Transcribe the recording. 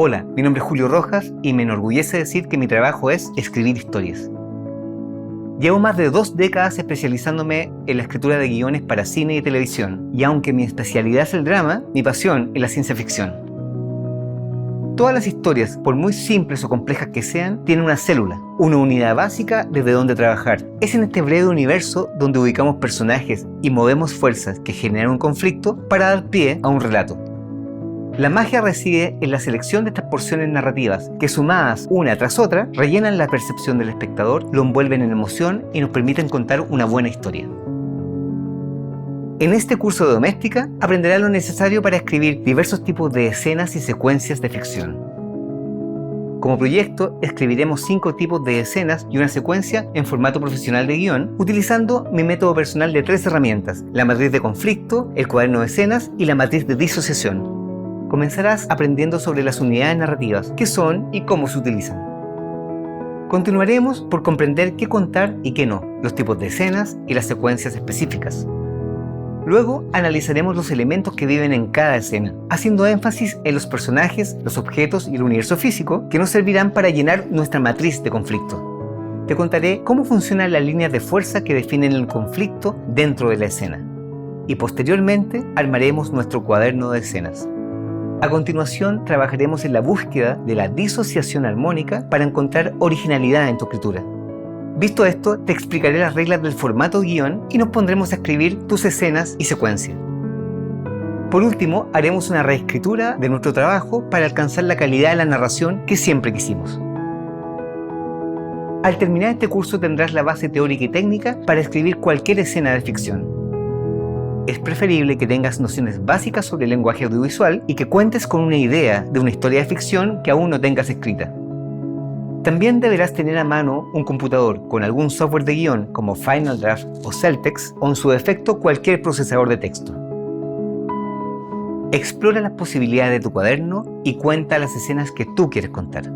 Hola, mi nombre es Julio Rojas y me enorgullece decir que mi trabajo es escribir historias. Llevo más de 2 décadas especializándome en la escritura de guiones para cine y televisión, y aunque mi especialidad es el drama, mi pasión es la ciencia ficción. Todas las historias, por muy simples o complejas que sean, tienen una célula, una unidad básica desde donde trabajar. Es en este breve universo donde ubicamos personajes y movemos fuerzas que generan un conflicto para dar pie a un relato. La magia reside en la selección de estas porciones narrativas que, sumadas una tras otra, rellenan la percepción del espectador, lo envuelven en emoción y nos permiten contar una buena historia. En este curso de Doméstica aprenderá lo necesario para escribir diversos tipos de escenas y secuencias de ficción. Como proyecto, escribiremos 5 tipos de escenas y una secuencia en formato profesional de guión, utilizando mi método personal de 3 herramientas: la matriz de conflicto, el cuaderno de escenas y la matriz de disociación. Comenzarás aprendiendo sobre las unidades narrativas, qué son y cómo se utilizan. Continuaremos por comprender qué contar y qué no, los tipos de escenas y las secuencias específicas. Luego analizaremos los elementos que viven en cada escena, haciendo énfasis en los personajes, los objetos y el universo físico que nos servirán para llenar nuestra matriz de conflicto. Te contaré cómo funcionan las líneas de fuerza que definen el conflicto dentro de la escena. Y posteriormente armaremos nuestro cuaderno de escenas. A continuación, trabajaremos en la búsqueda de la disociación armónica para encontrar originalidad en tu escritura. Visto esto, te explicaré las reglas del formato guión y nos pondremos a escribir tus escenas y secuencias. Por último, haremos una reescritura de nuestro trabajo para alcanzar la calidad de la narración que siempre quisimos. Al terminar este curso tendrás la base teórica y técnica para escribir cualquier escena de ficción. Es preferible que tengas nociones básicas sobre el lenguaje audiovisual y que cuentes con una idea de una historia de ficción que aún no tengas escrita. También deberás tener a mano un computador con algún software de guión como Final Draft o Celtx, o en su defecto cualquier procesador de texto. Explora las posibilidades de tu cuaderno y cuenta las escenas que tú quieres contar.